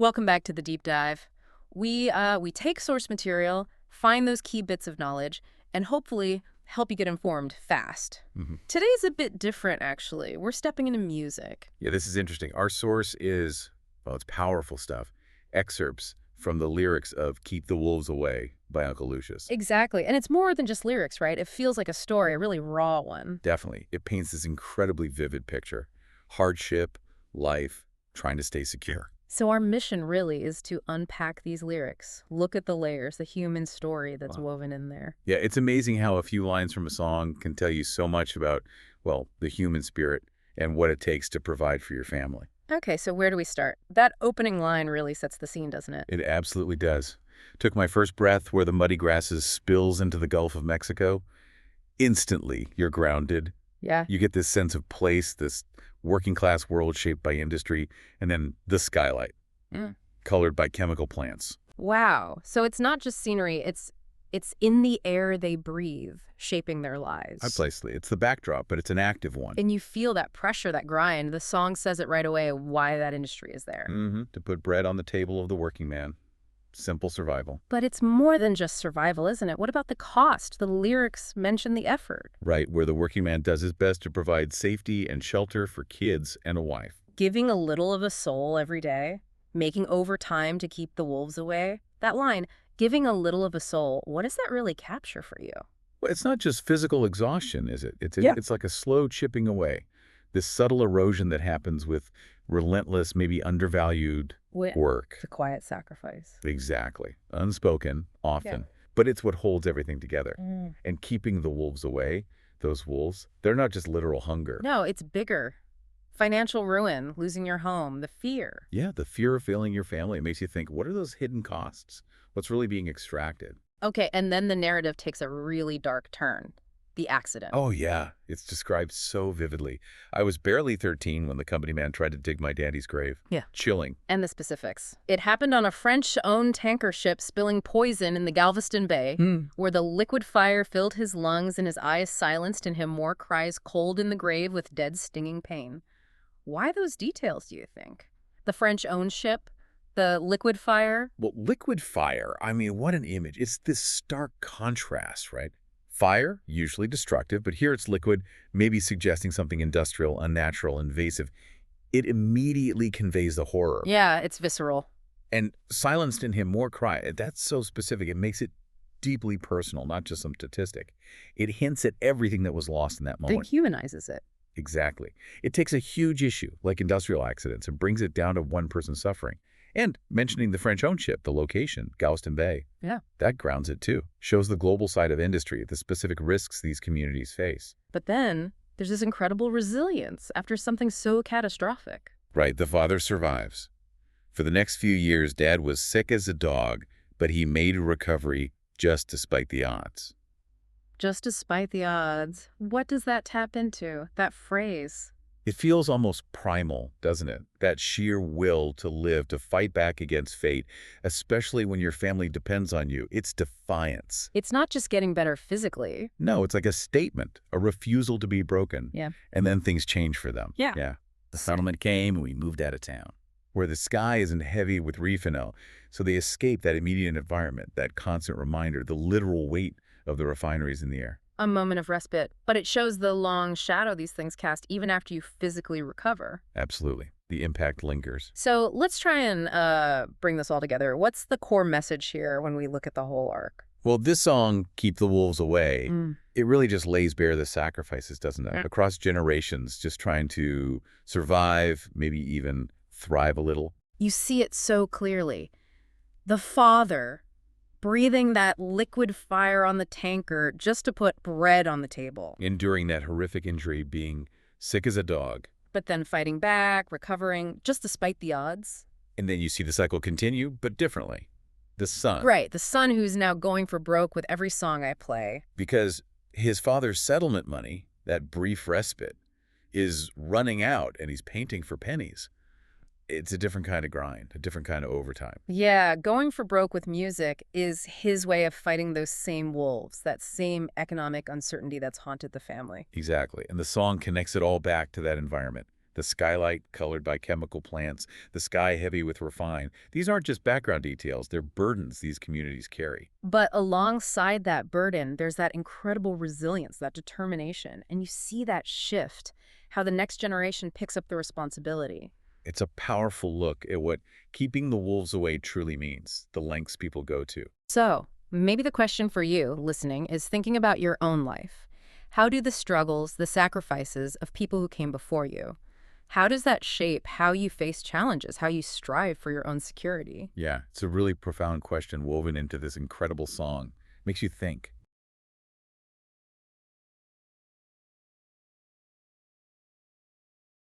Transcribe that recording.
Welcome back to the deep dive. We take source material, find those key bits of knowledge, and hopefully help you get informed fast. Today's a bit different, actually. We're stepping into music. Yeah, this is interesting. Our source is, well, it's powerful stuff. Excerpts from the lyrics of Keep the Wolves Away by Uncle Lucius. Exactly. And it's more than just lyrics, right? It feels like a story, a really raw one. Definitely. It paints this incredibly vivid picture. Hardship, life, trying to stay secure. So our mission really is to unpack these lyrics, look at the layers, the human story that's woven in there. Yeah, it's amazing how a few lines from a song can tell you so much about, well, the human spirit and what it takes to provide for your family. Okay, so where do we start? That opening line really sets the scene, doesn't it? It absolutely does. Took my first breath where the muddy grasses spills into the Gulf of Mexico. Instantly, you're grounded. Yeah. You get this sense of place, this working-class world shaped by industry, and then the skylight, colored by chemical plants. Wow. So it's not just scenery, it's in the air they breathe, shaping their lives. Precisely. It's the backdrop, but it's an active one. And you feel that pressure, that grind. The song says it right away why that industry is there. To put bread on the table of the working man. Simple survival. But it's more than just survival, isn't it? What about the cost? The lyrics mention the effort. Right, where the working man does his best to provide safety and shelter for kids and a wife. Giving a little of a soul every day, making overtime to keep the wolves away. That line, giving a little of a soul, what does that really capture for you? Well, it's not just physical exhaustion, is it? It's like a slow chipping away. This subtle erosion that happens with relentless, maybe undervalued work. The quiet sacrifice. Exactly. Unspoken, often. But it's what holds everything together. And keeping the wolves away, those wolves, they're not just literal hunger. No, it's bigger. Financial ruin, losing your home, the fear. Yeah, the fear of failing your family. It makes you think, what are those hidden costs? What's really being extracted? Okay, and then the narrative takes a really dark turn. The accident. Oh, yeah. It's described so vividly. I was barely 13 when the company man tried to dig my daddy's grave. Yeah. Chilling. And the specifics. It happened on a French-owned tanker ship spilling poison in the Galveston Bay, where the liquid fire filled his lungs and his eyes silenced in him more cries cold in the grave with dead stinging pain. Why those details, do you think? The French-owned ship? The liquid fire? Well, liquid fire, I mean, what an image. It's this stark contrast, right? Fire, usually destructive, but here it's liquid, maybe suggesting something industrial, unnatural, invasive. It immediately conveys the horror. Yeah, it's visceral. And silenced in him more cry. That's so specific. It makes it deeply personal, not just some statistic. It hints at everything that was lost in that moment. It humanizes it. Exactly. It takes a huge issue, like industrial accidents, and brings it down to one person suffering. And mentioning the French-owned ship, the location, Galveston Bay. Yeah. That grounds it too. Shows the global side of industry, the specific risks these communities face. But then there's this incredible resilience after something so catastrophic. Right, the father survives. For the next few years, Dad was sick as a dog, but he made a recovery just despite the odds. Just despite the odds. What does that tap into, that phrase? It feels almost primal, doesn't it? That sheer will to live, to fight back against fate, especially when your family depends on you. It's defiance. It's not just getting better physically. No, it's like a statement, a refusal to be broken. Yeah. And then things change for them. Yeah. The settlement came and we moved out of town, where the sky isn't heavy with refinol, so they escape that immediate environment, that constant reminder, the literal weight of the refineries in the air. A moment of respite, but it shows the long shadow these things cast even after you physically recover. Absolutely. The impact lingers. So let's try and bring this all together. What's the core message here when we look at the whole arc? Well, this song, Keep the Wolves Away, it really just lays bare the sacrifices, doesn't it? Across generations, just trying to survive, maybe even thrive a little. You see it so clearly. The father breathing that liquid fire on the tanker just to put bread on the table. Enduring that horrific injury, being sick as a dog. But then fighting back, recovering, just despite the odds. And then you see the cycle continue, but differently. The son. Right, the son who's now going for broke with every song I play. Because his father's settlement money, that brief respite, is running out and he's painting for pennies. It's a different kind of grind, a different kind of overtime. Yeah, going for broke with music is his way of fighting those same wolves, that same economic uncertainty that's haunted the family. Exactly. And the song connects it all back to that environment. The skylight colored by chemical plants, the sky heavy with refine. These aren't just background details, they're burdens these communities carry. But alongside that burden, there's that incredible resilience, that determination, and you see that shift, how the next generation picks up the responsibility. It's a powerful look at what keeping the wolves away truly means, the lengths people go to. So, maybe the question for you, listening, is thinking about your own life. How do the struggles, the sacrifices of people who came before you, how does that shape how you face challenges, how you strive for your own security? Yeah, it's a really profound question woven into this incredible song. Makes you think.